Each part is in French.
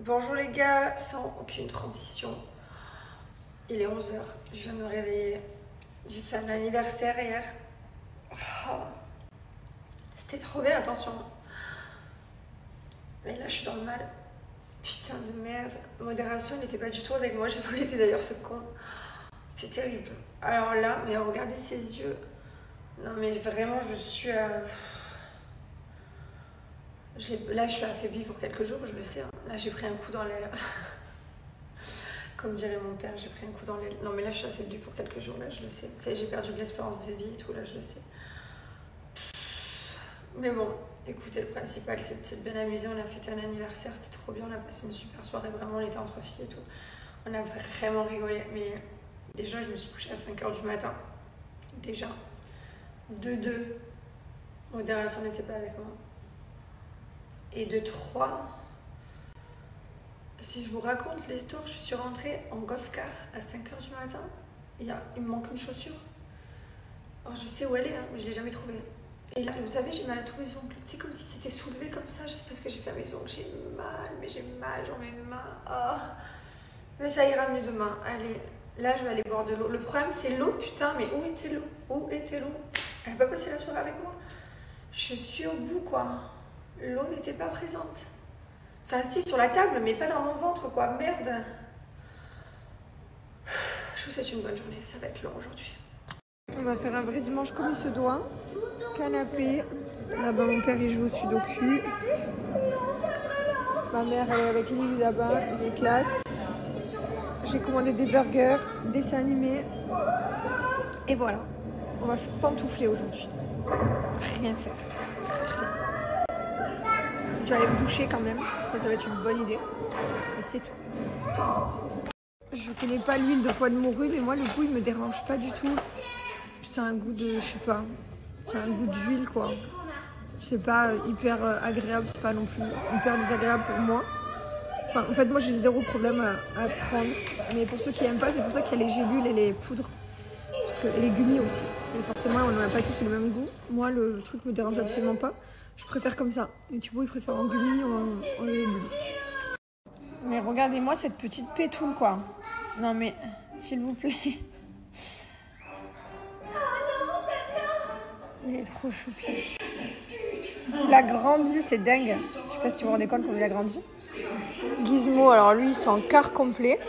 Bonjour les gars, sans aucune transition. Il est 11 h, je viens de me réveiller. J'ai fait un anniversaire hier. Oh, c'était trop bien, attention. Mais là, je suis dans le mal. Putain de merde. Modération, il n'était pas du tout avec moi. Je sais pas où il était d'ailleurs, ce con. C'est terrible. Alors là, mais regardez ses yeux. Non mais vraiment, je suis à... Là, je suis affaiblie pour quelques jours, je le sais. Hein. Là, j'ai pris un coup dans l'aile. Comme dirait mon père, j'ai pris un coup dans l'aile. Non, mais là, je suis affaiblie pour quelques jours, là, je le sais. Tu sais, j'ai perdu de l'espérance de vie et tout, là, je le sais. Mais bon, écoutez, le principal, c'est de s'être bien amusé. On a fêté un anniversaire, c'était trop bien. On a passé une super soirée, vraiment, on était entre filles et tout. On a vraiment rigolé. Mais déjà, je me suis couchée à 5 h du matin. Déjà. De 2, modération n'était pas avec moi. Et de 3, si je vous raconte l'histoire, je suis rentrée en golf-car à 5 h du matin. Il me manque une chaussure. Alors je sais où elle est, hein, mais je ne l'ai jamais trouvée. Et là, vous savez, j'ai mal à tous mes ongles. C'est comme si c'était soulevé comme ça. Je sais pas ce que j'ai fait à mes ongles. J'ai mal, mais j'ai mal dans mes mains. Oh. Mais ça ira mieux demain. Allez, là, je vais aller boire de l'eau. Le problème, c'est l'eau, putain. Mais où était l'eau? Où était l'eau? Elle va pas passer la soirée avec moi. Je suis au bout, quoi. L'eau n'était pas présente. Enfin, si, sur la table, mais pas dans mon ventre, quoi. Merde. Je vous souhaite une bonne journée. Ça va être long aujourd'hui. On va faire un vrai dimanche comme il se doit. Canapé. Là-bas, mon père, il joue au sudoku. Ma mère, elle est avec Lily là-bas. Ils s'éclatent. J'ai commandé des burgers, des dessins animés. Et voilà. On va pantoufler aujourd'hui. Rien faire. Rien. Je vais aller me doucher quand même, ça va être une bonne idée. Et c'est tout. Je connais pas l'huile de foie de morue, mais moi le goût il me dérange pas du tout. C'est un goût de, je sais pas, c'est un goût d'huile quoi. C'est pas hyper agréable, c'est pas non plus hyper désagréable pour moi. Enfin, en fait moi j'ai zéro problème à prendre. Mais pour ceux qui aiment pas, c'est pour ça qu'il y a les gélules et les poudres. Et les gummies aussi. Parce que forcément on n'a pas tous le même goût. Moi le truc me dérange absolument pas. Je préfère comme ça. Et Thibaut, il préfère en gummy ou en légumes. Mais regardez-moi cette petite pétoule, quoi. Non, mais, s'il vous plaît. Il est trop choupi. Il a grandi, c'est dingue. Je sais pas si vous vous rendez compte comment il a grandi. Gizmo, alors lui, c'est en quart complet.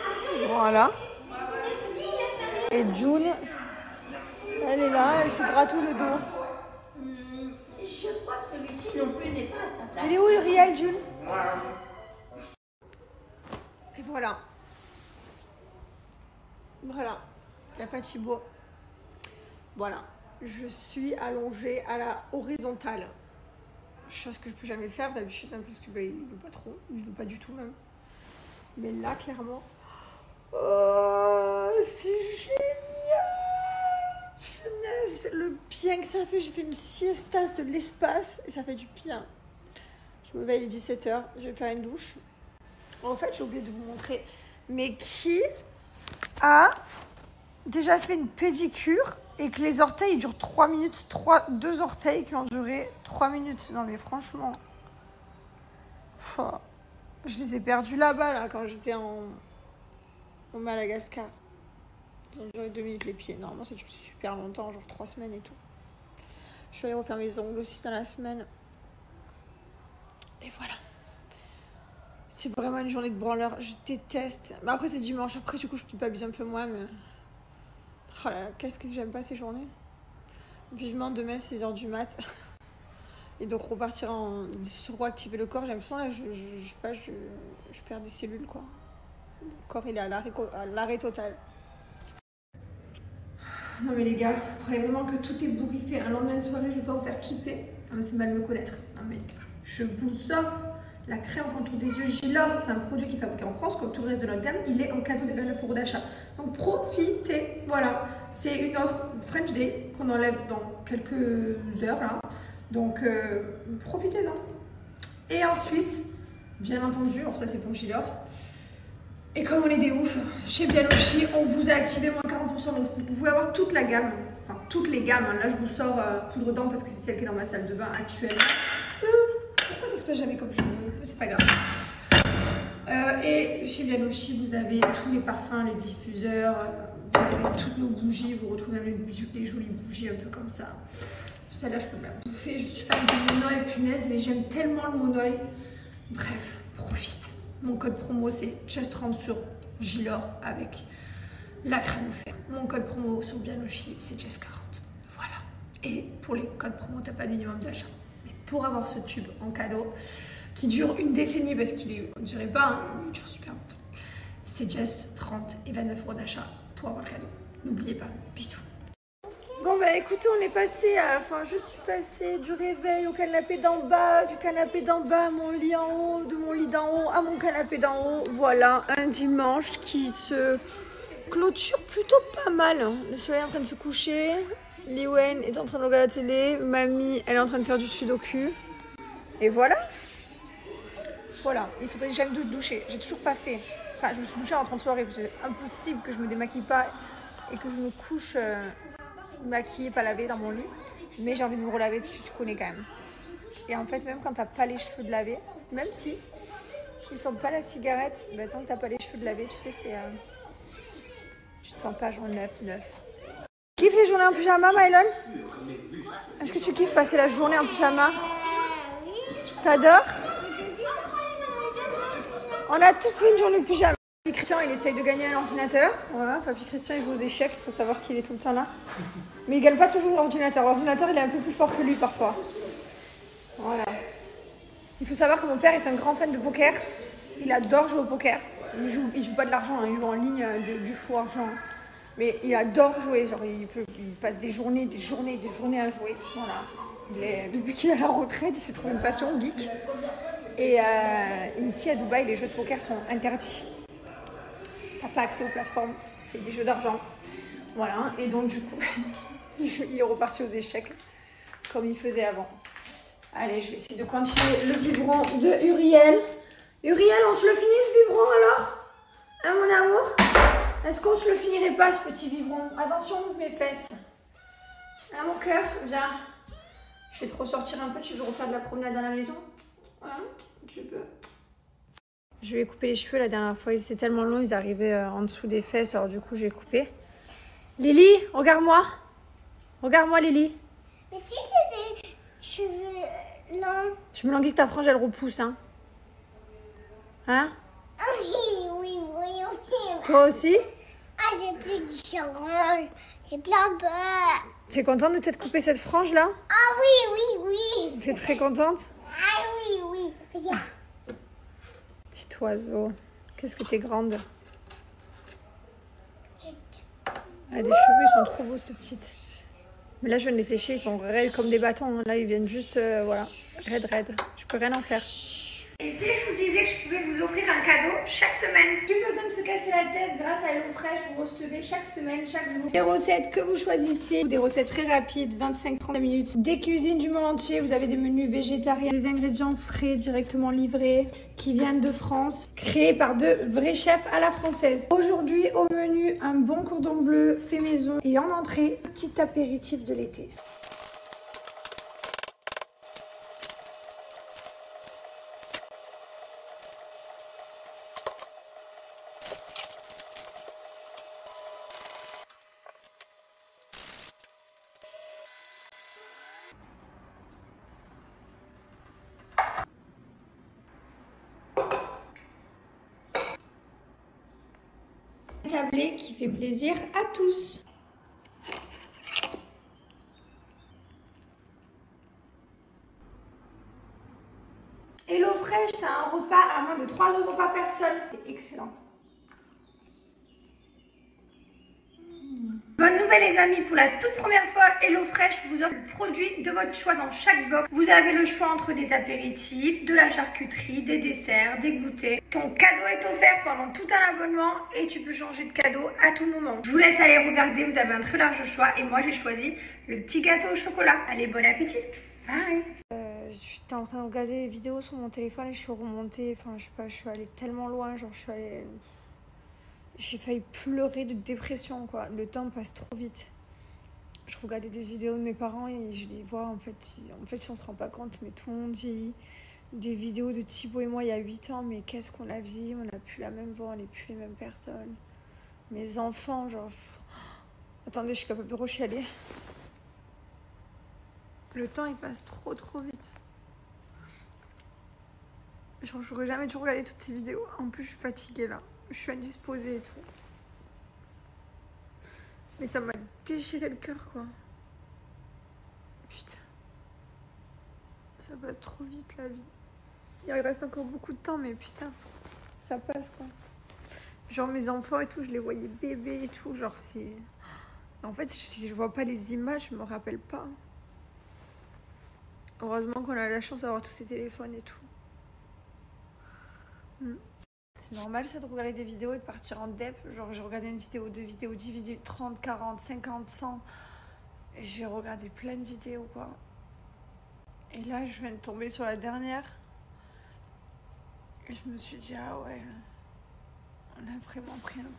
Voilà. Et June, elle est là, elle se gratouille le dos. Je crois que celui-ci non plus n'est pas à sa place. Il est où Uriel, Jules? Et voilà. Voilà. Il n'y a pas Thibaut. Voilà. Je suis allongée à la horizontale. Chose que je ne peux jamais faire d'habitude, hein, parce qu'il ne veut pas trop. Il ne veut pas du tout même. Mais là, clairement. Oh, c'est génial! Le bien que ça fait, j'ai fait une siestasse de l'espace et ça fait du bien. Je me veille à 17 h, je vais faire une douche. En fait, j'ai oublié de vous montrer. Mais qui a déjà fait une pédicure et que les orteils durent 3 minutes, 2 orteils qui ont duré 3 minutes. Non mais franchement, je les ai perdus là-bas là, quand j'étais au Madagascar. Ils ont duré 2 minutes les pieds. Normalement, ça dure super longtemps, genre 3 semaines et tout. Je suis allée refaire mes ongles aussi dans la semaine. Et voilà. C'est vraiment une journée de branleur. Je déteste. Mais après, c'est dimanche. Après, du coup, je culpabilise un peu moi. Mais... oh là là, qu'est-ce que j'aime pas ces journées. Vivement demain, 6 h du mat. Et donc, repartir se reactiver le corps. J'ai l'impression, là, je perds des cellules, quoi. Mon corps, il est à l'arrêt total. Non mais les gars, vous croyez vraiment que tout est bourriffé un lendemain de soirée, je vais pas vous faire kiffer? Ah mais c'est mal me connaître. Non mais je vous offre la crème contour des yeux Gilor, c'est un produit qui est fabriqué en France comme tout le reste de notre gamme, il est en cadeau des la fourre d'achat. Donc profitez, voilà, c'est une offre French Day qu'on enlève dans quelques heures là. Donc profitez-en. Et ensuite, bien entendu, alors ça c'est pour Gilor. Et comme on est des oufs, chez Bialochi, on vous a activé moins 40%. Donc vous pouvez avoir toute la gamme, enfin toutes les gammes. Là, je vous sors poudre dents parce que c'est celle qui est dans ma salle de bain actuelle. Pourquoi ça se passe jamais comme je veux? C'est pas grave. chez Bianoshi, vous avez tous les parfums, les diffuseurs, vous avez toutes nos bougies, vous retrouvez même les jolies bougies un peu comme ça. Celle-là, je peux me la bouffer. Je suis fan du Monoï, punaise, mais j'aime tellement le Monoï. Bref, profite. Mon code promo, c'est Chess30 sur Gilor avec la crème offerte. Mon code promo sur Bianoshi, c'est Chess40. Voilà. Et pour les codes promo, t'as pas de minimum d'achat. Mais pour avoir ce tube en cadeau, qui dure une décennie, parce qu'il est, on dirait pas, hein, mais il dure super longtemps. C'est Chess30 et 29 € d'achat pour avoir le cadeau. N'oubliez pas. Bisous. Bon bah écoutez, on est passé à, enfin je suis passée du réveil au canapé d'en bas, du canapé d'en bas à mon lit en haut, de mon lit d'en haut à mon canapé d'en haut. Voilà un dimanche qui se clôture plutôt pas mal. Hein. Le soleil est en train de se coucher, Liwen est en train de regarder la télé, Mamie elle est en train de faire du sudoku. Et voilà. Voilà, il faudrait que j'aille me doucher. J'ai toujours pas fait. Enfin je me suis douchée en 30 soirées parce que c'est impossible que je me démaquille pas et que je me couche... maquillée, pas lavée dans mon lit, mais j'ai envie de me relaver, tu connais quand même. Et en fait, même quand t'as pas les cheveux de laver, même si ils sentent pas la cigarette, bah, tant que t'as pas les cheveux de laver, tu sais, c'est tu te sens pas genre neuf. Tu kiffes les journées en pyjama, Mylon? Est-ce que tu kiffes passer la journée en pyjama? T'adores? On a tous fait une journée de pyjama. Papy Christian, il essaye de gagner un ordinateur. Voilà, Papy Christian, il joue aux échecs. Il faut savoir qu'il est tout le temps là. Mais il gagne pas toujours l'ordinateur. L'ordinateur, il est un peu plus fort que lui parfois. Voilà. Il faut savoir que mon père est un grand fan de poker. Il adore jouer au poker. Il joue pas de l'argent, hein. Il joue en ligne du faux argent. Mais il adore jouer. Genre, il passe des journées à jouer. Voilà. Depuis qu'il est à la retraite, il s'est trouvé une passion geek. Et ici à Dubaï, les jeux de poker sont interdits. T'as pas accès aux plateformes, c'est des jeux d'argent. Voilà, et donc du coup, il est reparti aux échecs comme il faisait avant. Allez, je vais essayer de continuer le biberon de Uriel. Uriel, on se le finit ce biberon alors? Hein mon amour? Est-ce qu'on se le finirait pas ce petit biberon? Attention mes fesses. Hein mon cœur? Viens. Je vais te ressortir un peu, tu veux refaire de la promenade dans la maison? Hein? Tu peux. Je lui ai coupé les cheveux la dernière fois, ils étaient tellement longs, ils arrivaient en dessous des fesses, alors du coup j'ai coupé. Lily, regarde-moi. Regarde-moi Lily. Mais si c'est des cheveux longs. Je me languis que ta frange elle repousse, hein. Hein? Oui. Toi aussi? Ah, j'ai plus de cheveux. J'ai plein peur. Tu es contente de t'être coupé cette frange là? Ah oui. Tu es très contente? Ah oui. Regarde. Petit oiseau. Qu'est-ce que t'es grande? Elle a des cheveux, ils sont trop beaux cette petite. Mais là je viens de les sécher, ils sont raides comme des bâtons. Là ils viennent juste, voilà, raides. Je peux rien en faire. Et si je vous disais que je pouvais vous offrir un cadeau chaque semaine? Plus besoin de se casser la tête grâce à HelloFresh, vous recevez chaque semaine, chaque jour des recettes que vous choisissez, des recettes très rapides, 25-30 minutes, des cuisines du monde entier, vous avez des menus végétariens, des ingrédients frais directement livrés, qui viennent de France, créés par de vrais chefs à la française. Aujourd'hui au menu, un bon cordon bleu fait maison et en entrée, petit apéritif de l'été. Tablé qui fait plaisir à tous. HelloFresh, c'est un repas à moins de 3 € par personne. C'est excellent. Bonne nouvelle les amis, pour la toute première fois, HelloFresh vous offre le produit de votre choix dans chaque box. Vous avez le choix entre des apéritifs, de la charcuterie, des desserts, des goûters. Ton cadeau est offert pendant tout un abonnement et tu peux changer de cadeau à tout moment. Je vous laisse aller regarder, vous avez un très large choix et moi j'ai choisi le petit gâteau au chocolat. Allez, bon appétit. Bye. J'étais en train de regarder des vidéos sur mon téléphone et je suis remontée, enfin je sais pas, je suis allée tellement loin, genre je suis allée... J'ai failli pleurer de dépression, quoi. Le temps passe trop vite. Je regardais des vidéos de mes parents et je les vois, en fait, on se rend pas compte, mais tout le monde vieillit. des vidéos de Thibaut et moi il y a 8 ans, mais qu'est-ce qu'on a vu, on n'a plus la même voix, on n'est plus les mêmes personnes. Mes enfants, genre... Attendez, je suis capable de rechialer. Le temps, il passe trop vite. Genre, j'aurais jamais dû regarder toutes ces vidéos. En plus, je suis fatiguée, là. Je suis indisposée et tout. Mais ça m'a déchiré le cœur, quoi. Putain. Ça passe trop vite, la vie. Il reste encore beaucoup de temps, mais putain, ça passe, quoi. Genre, mes enfants et tout, je les voyais bébés et tout. Genre, c'est... En fait, si je vois pas les images, je me rappelle pas. Heureusement qu'on a la chance d'avoir tous ces téléphones et tout. C'est normal, ça, de regarder des vidéos et de partir en dep. Genre, j'ai regardé une vidéo, 2 vidéos, 10 vidéos, 30, 40, 50, 100. J'ai regardé plein de vidéos, quoi. Et là, je viens de tomber sur la dernière. Et je me suis dit, ah ouais, on a vraiment pris un coup.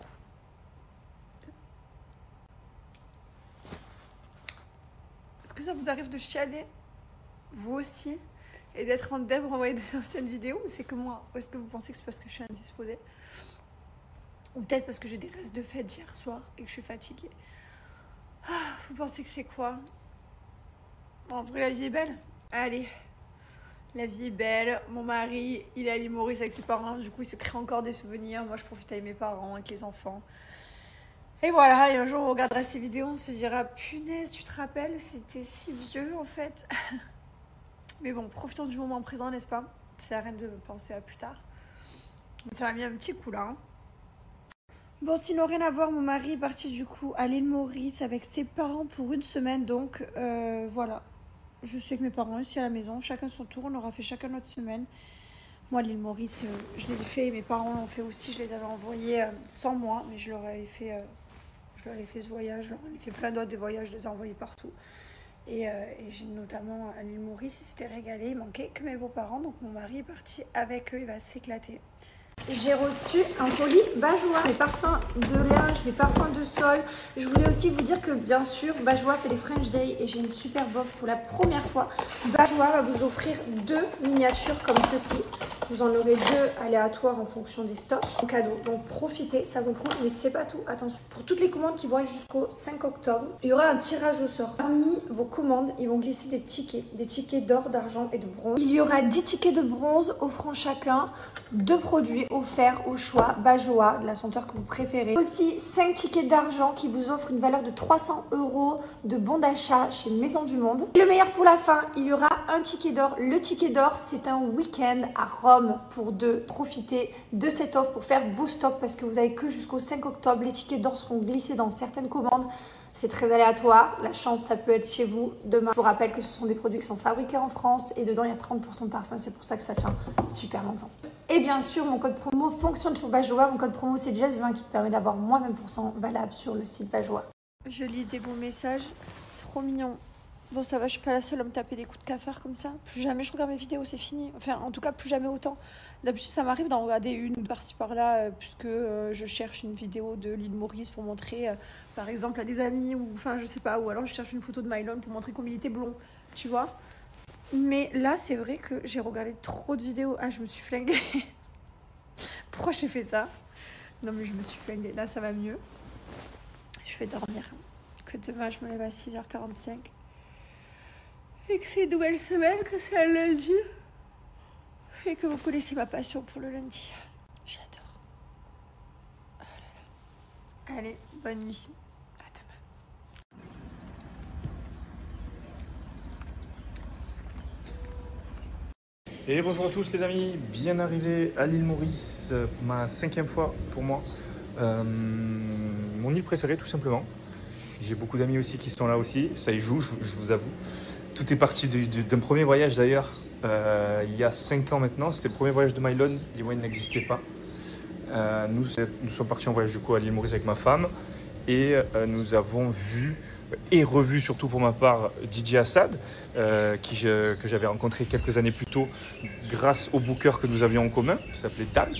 Est-ce que ça vous arrive de chialer, vous aussi, et d'être en dep, renvoyer des anciennes vidéos, ou c'est que moi? Ou est-ce que vous pensez que c'est parce que je suis indisposée? Ou peut-être parce que j'ai des restes de fête hier soir et que je suis fatiguée? Vous pensez que c'est quoi? Bon, en vrai, la vie est belle. Allez, la vie est belle. Mon mari, il est à l'île Maurice avec ses parents. Du coup, il se crée encore des souvenirs. Moi, je profite avec mes parents, avec les enfants. Et voilà, et un jour, on regardera ces vidéos, on se dira, punaise, tu te rappelles, c'était si vieux, en fait. Mais bon, profitons du moment présent, n'est-ce pas? Ça sert à rien de penser à plus tard. Ça m'a mis un petit coup, là. Hein. Bon, sinon, rien à voir, mon mari est parti, du coup, à l'île Maurice avec ses parents pour une semaine. Donc, voilà. Je suis avec mes parents ici à la maison, chacun son tour, on aura fait chacun notre semaine. Moi, l'île Maurice, je les ai fait, mes parents l'ont fait aussi, je les avais envoyés sans moi, mais je leur avais fait ce voyage, je leur ai fait plein d'autres des voyages, je les ai envoyés partout. Et j'ai notamment à l'île Maurice, il s'était régalé, il manquait que mes beaux-parents, donc mon mari est parti avec eux, il va s'éclater. J'ai reçu un colis Bajoua, mes parfums de linge, mes parfums de sol. Je voulais aussi vous dire que bien sûr, Bajoua fait les French Day et j'ai une super offre pour la première fois. Bajoua va vous offrir 2 miniatures comme ceci. Vous en aurez 2 aléatoires en fonction des stocks en cadeau. Donc profitez, ça vaut le coup, mais c'est pas tout. Attention, pour toutes les commandes qui vont être jusqu'au 5 octobre, il y aura un tirage au sort. Parmi vos commandes, ils vont glisser des tickets d'or, d'argent et de bronze. Il y aura 10 tickets de bronze offrant chacun 2 produits offerts au choix Bajoua, de la senteur que vous préférez. Aussi 5 tickets d'argent qui vous offrent une valeur de 300 € de bon d'achat chez Maison du Monde. Et le meilleur pour la fin, il y aura un ticket d'or. Le ticket d'or, c'est un week-end à Rome pour 2. Profitez de cette offre pour faire vos stocks parce que vous n'avez que jusqu'au 5 octobre. Les tickets d'or seront glissés dans certaines commandes. C'est très aléatoire. La chance, ça peut être chez vous demain. Je vous rappelle que ce sont des produits qui sont fabriqués en France et dedans, il y a 30% de parfum. C'est pour ça que ça tient super longtemps. Et bien sûr, mon code promo fonctionne sur Bajoua. Mon code promo, c'est Jazz20 qui te permet d'avoir moins 20% valable sur le site Bajoua. Je lisais vos messages. Trop mignon. Bon, ça va, je suis pas la seule à me taper des coups de cafard comme ça. Plus jamais je regarde mes vidéos, c'est fini. Enfin, en tout cas, plus jamais autant. D'habitude, ça m'arrive d'en regarder une ou par-ci par-là, puisque je cherche une vidéo de l'île Maurice pour montrer, par exemple, à des amis, ou enfin, je sais pas, ou alors je cherche une photo de Mylon pour montrer comme il était blond, tu vois. Mais là, c'est vrai que j'ai regardé trop de vidéos. Ah, je me suis flinguée. Pourquoi j'ai fait ça? Non, mais je me suis flinguée. Là, ça va mieux. Je vais dormir. Que demain, je me lève à 6h45. Et que c'est une nouvelle semaine, que c'est un lundi. Et que vous connaissez ma passion pour le lundi. J'adore. Oh là là. Allez, bonne nuit. À demain. Et bonjour à tous les amis, bien arrivé à l'île Maurice, ma 5e fois pour moi. Mon île préférée tout simplement. J'ai beaucoup d'amis aussi qui sont là aussi, ça y joue, je vous avoue. Tout est parti d'un premier voyage d'ailleurs, il y a 5 ans maintenant. C'était le premier voyage de Mylon, les moyens n'existaient pas. Nous sommes partis en voyage du coup à l'île Maurice avec ma femme et nous avons vu et revu surtout pour ma part Didier Assad, que j'avais rencontré quelques années plus tôt grâce au booker que nous avions en commun, qui s'appelait Tams.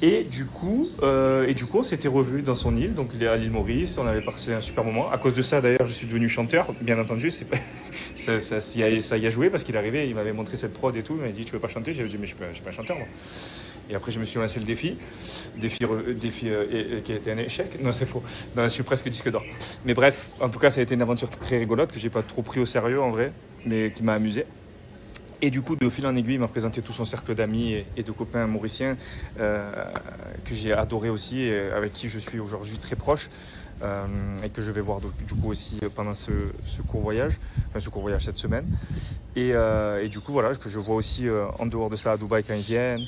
Et du coup, on s'était revus dans son île, donc il est à l'île Maurice, on avait passé un super moment. À cause de ça, d'ailleurs, je suis devenu chanteur, bien entendu, c'est pas... ça y a joué parce qu'il est arrivé, il m'avait montré cette prod et tout, il m'a dit tu veux pas chanter? J'avais dit mais je suis pas un chanteur moi. Et après je me suis lancé le défi qui a été un échec. Non c'est faux, non, je suis presque disque d'or. Mais bref, en tout cas ça a été une aventure très rigolote que j'ai pas trop pris au sérieux en vrai, mais qui m'a amusé. Et du coup, de fil en aiguille, il m'a présenté tout son cercle d'amis et de copains mauriciens que j'ai adoré aussi et avec qui je suis aujourd'hui très proche et que je vais voir du coup aussi pendant ce court voyage, cette semaine. Et du coup, voilà, que je vois aussi en dehors de ça à Dubaï quand ils viennent,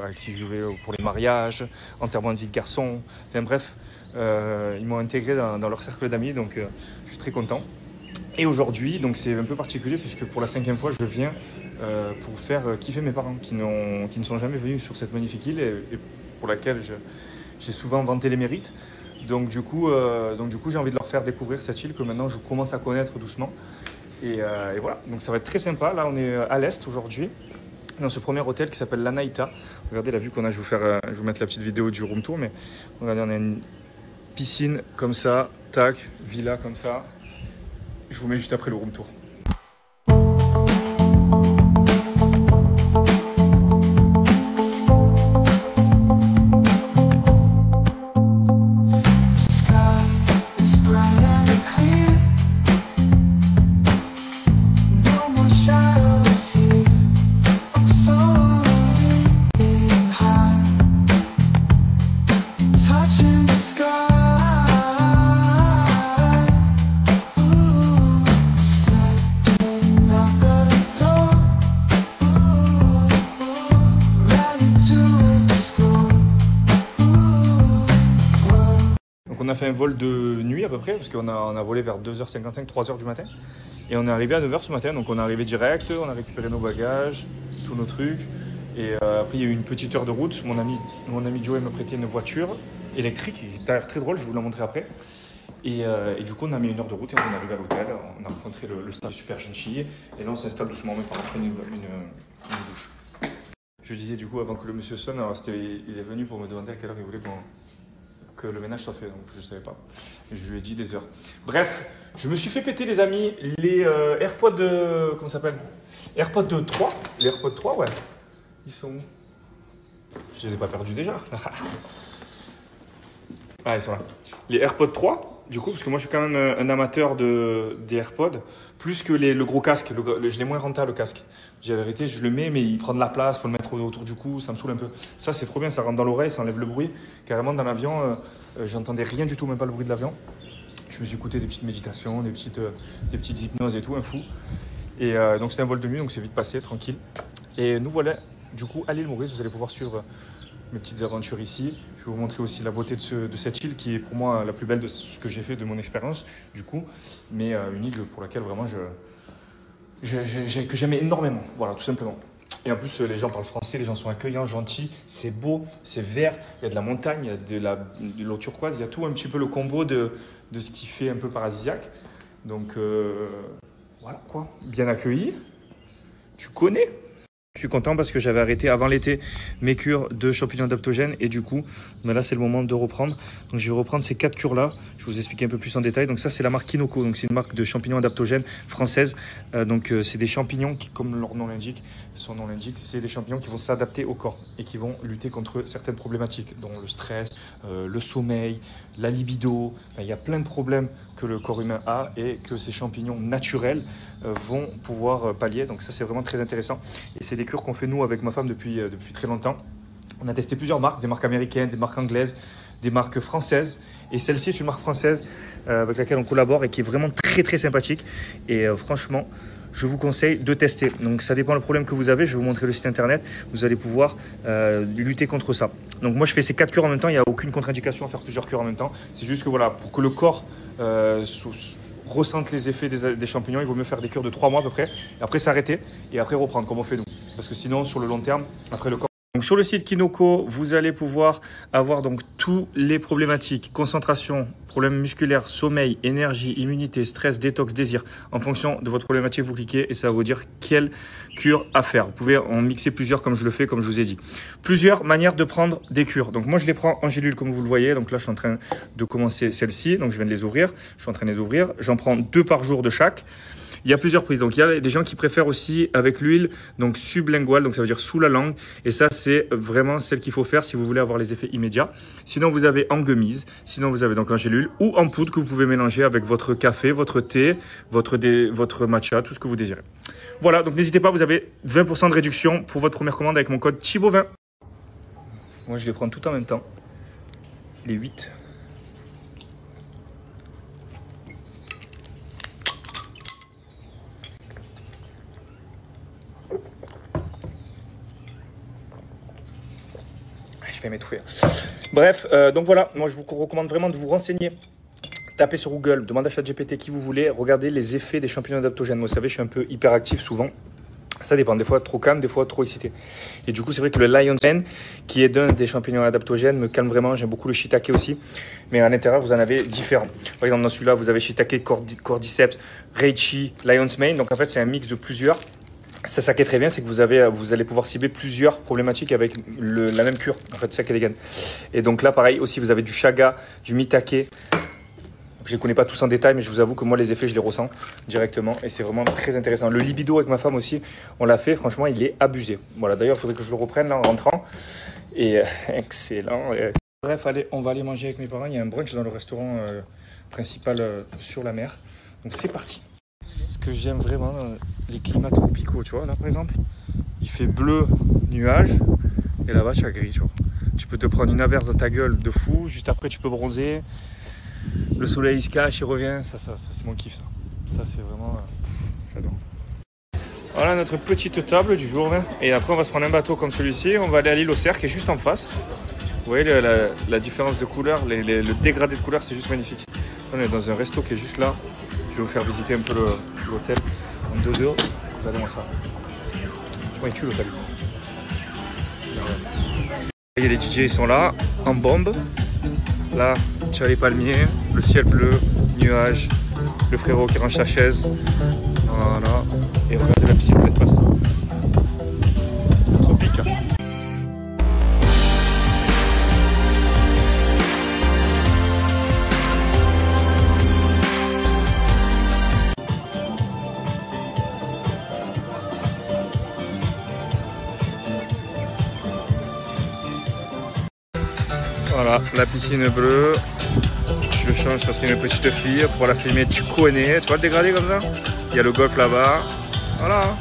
avec qui je vais pour les mariages, enterrement de vie de garçon. Enfin, bref, ils m'ont intégré dans leur cercle d'amis, donc je suis très content. Et aujourd'hui, donc c'est un peu particulier puisque pour la 5e fois, je viens pour faire kiffer mes parents qui ne sont jamais venus sur cette magnifique île et pour laquelle j'ai souvent vanté les mérites. Donc du coup, j'ai envie de leur faire découvrir cette île que maintenant je commence à connaître doucement. Et voilà, donc ça va être très sympa. Là, on est à l'est aujourd'hui, dans ce premier hôtel qui s'appelle l'Anaïta. Regardez la vue qu'on a, je vais vous mettre la petite vidéo du room tour, mais regardez, on a une piscine comme ça, tac, villa comme ça. Je vous mets juste après le room tour. On a fait un vol de nuit à peu près, parce qu'on a volé vers 2h55, 3h du matin. Et on est arrivé à 9h ce matin, donc on est arrivé direct, on a récupéré nos bagages, tous nos trucs. Et après il y a eu une petite heure de route. Mon ami Joey m'a prêté une voiture électrique, qui a l'air très drôle, je vais vous la montrer après. Et du coup on a mis 1 heure de route et on est arrivé à l'hôtel, on a rencontré le staff super gentil. Et là on s'installe doucement, mais par contre une douche. Je disais du coup avant que le monsieur sonne, alors il est venu pour me demander à quelle heure il voulait que le ménage soit fait, donc je ne savais pas. Et je lui ai dit des heures. Bref, je me suis fait péter les amis, les AirPods de... Comment ça s'appelle? AirPods de 3. Les AirPods 3, ouais. Ils sont où? Je les ai pas perdus déjà. Ah, ils sont là. Les AirPods 3, du coup, parce que moi je suis quand même un amateur des AirPods, plus que le gros casque. Je l'ai moins rentable le casque. J'ai la vérité, je le mets, mais il prend de la place pour le mettre autour du cou, ça me saoule un peu. Ça, c'est trop bien, ça rentre dans l'oreille, ça enlève le bruit. Carrément, dans l'avion, j'entendais rien du tout, même pas le bruit de l'avion. Je me suis écouté des petites méditations, des petites hypnoses et tout, un fou. Et donc, c'était un vol de nuit, donc c'est vite passé, tranquille. Et nous voilà, du coup, à l'île Maurice, vous allez pouvoir suivre mes petites aventures ici. Je vais vous montrer aussi la beauté de cette île qui est pour moi la plus belle de ce que j'ai fait de mon expérience, du coup. Mais une île pour laquelle vraiment que j'aimais énormément, voilà, tout simplement. Et en plus, les gens parlent français, les gens sont accueillants, gentils, c'est beau, c'est vert, il y a de la montagne, il y a de l'eau turquoise, il y a tout un petit peu le combo de ce qui fait un peu paradisiaque. Donc, voilà quoi, bien accueilli, tu connais. Je suis content parce que j'avais arrêté avant l'été mes cures de champignons adaptogènes et du coup, là c'est le moment de reprendre. Donc je vais reprendre ces 4 cures là, je vais vous expliquer un peu plus en détail. Donc ça c'est la marque Kinoko, donc c'est une marque de champignons adaptogènes française. Donc c'est des champignons qui, comme leur nom l'indique, son nom l'indique, c'est des champignons qui vont s'adapter au corps et qui vont lutter contre certaines problématiques, dont le stress, le sommeil, la libido. Enfin, il y a plein de problèmes que le corps humain a et que ces champignons naturels vont pouvoir pallier. Donc ça c'est vraiment très intéressant et c'est des cures qu'on fait nous avec ma femme depuis très longtemps. On a testé plusieurs marques, des marques américaines, des marques anglaises, des marques françaises et celle-ci est une marque française avec laquelle on collabore et qui est vraiment très très sympathique et franchement je vous conseille de tester. Donc ça dépend du problème que vous avez, je vais vous montrer le site internet, vous allez pouvoir lutter contre ça. Donc moi je fais ces 4 cures en même temps, il n'y a aucune contre-indication à faire plusieurs cures en même temps, c'est juste que voilà, pour que le corps ressente les effets des champignons, il vaut mieux faire des cures de 3 mois à peu près, et après s'arrêter et après reprendre comme on fait nous. Parce que sinon sur le long terme, après le corps... Donc sur le site Kinoko, vous allez pouvoir avoir donc toutes les problématiques, concentration, problèmes musculaires, sommeil, énergie, immunité, stress, détox, désir. En fonction de votre problématique, vous cliquez et ça va vous dire quelle cure à faire. Vous pouvez en mixer plusieurs comme je le fais, comme je vous ai dit. Plusieurs manières de prendre des cures. Donc moi, je les prends en gélule comme vous le voyez. Donc là, je suis en train de commencer celle-ci. Donc je viens de les ouvrir. Je suis en train de les ouvrir. J'en prends 2 par jour de chaque. Il y a plusieurs prises. Donc, il y a des gens qui préfèrent aussi avec l'huile, donc sublinguale, donc ça veut dire sous la langue. Et ça, c'est vraiment celle qu'il faut faire si vous voulez avoir les effets immédiats. Sinon, vous avez en gummies. Sinon, vous avez donc en gélule ou en poudre que vous pouvez mélanger avec votre café, votre thé, votre matcha, tout ce que vous désirez. Voilà, donc n'hésitez pas, vous avez 20% de réduction pour votre première commande avec mon code Thibaut20. Moi, je vais prendre tout en même temps. Les 8. Je vais m'étouffer. Bref, donc voilà, moi je vous recommande vraiment de vous renseigner. Tapez sur Google, demandez à ChatGPT qui vous voulez, regardez les effets des champignons adaptogènes. Moi, vous savez, je suis un peu hyperactif souvent. Ça dépend, des fois trop calme, des fois trop excité. Et du coup, c'est vrai que le Lion's Mane, qui est d'un des champignons adaptogènes, me calme vraiment. J'aime beaucoup le shiitake aussi. Mais à l'intérieur, vous en avez différents. Par exemple, dans celui-là, vous avez shiitake, cordyceps, reishi, Lion's Mane. Donc en fait, c'est un mix de plusieurs. Ça qui est très bien, c'est que vous allez pouvoir cibler plusieurs problématiques avec la même cure. En fait, c'est ça qui est légal. Et donc là, pareil, aussi, vous avez du chaga, du mitake. Je ne les connais pas tous en détail, mais je vous avoue que moi, les effets, je les ressens directement. Et c'est vraiment très intéressant. Le libido avec ma femme aussi, on l'a fait. Franchement, il est abusé. Voilà, d'ailleurs, il faudrait que je le reprenne là en rentrant. Et excellent. Bref, allez, on va aller manger avec mes parents. Il y a un brunch dans le restaurant principal sur la mer. Donc, c'est parti. Ce que j'aime vraiment dans les climats tropicaux, tu vois, là par exemple, il fait bleu, nuage, et là-bas tu as gris, tu vois. Tu peux te prendre une averse dans ta gueule de fou, juste après tu peux bronzer, le soleil il se cache, il revient, ça c'est mon kiff ça. Ça c'est vraiment, j'adore. Voilà notre petite table du jour, hein. Et après on va se prendre un bateau comme celui-ci, on va aller à l'île Auxerre qui est juste en face. Vous voyez la différence de couleur, le dégradé de couleur, c'est juste magnifique. On est dans un resto qui est juste là. Je vais vous faire visiter un peu l'hôtel en 2 heures. Regardez-moi ça. Je crois qu'il tue l'hôtel. Les DJ ils sont là, en bombe. Là, tu as les palmiers, le ciel bleu, nuages, le frérot qui range sa chaise. Voilà. Et regardez la piscine de l'espace. Tropique. Voilà, la piscine bleue. Je change parce qu'il y a une petite fille pour la filmer. Tu connais, tu vois le dégradé comme ça? Il y a le golf là-bas. Voilà.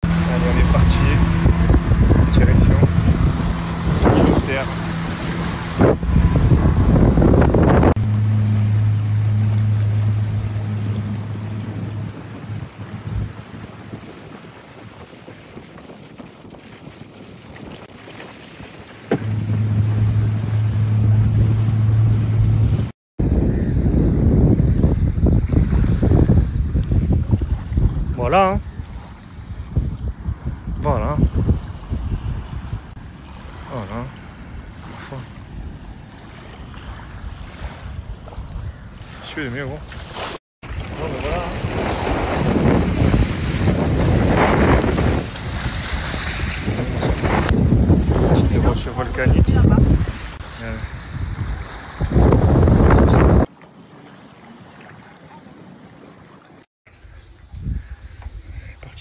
Allez, on est parti. Direction l'île Auxerre. Voilà. Hein. Voilà. Voilà. Je suis le mieux, gros. Bon, ben voilà. Petite roche volcanique.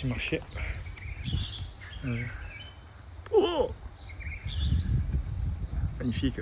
Marché. Oh magnifique.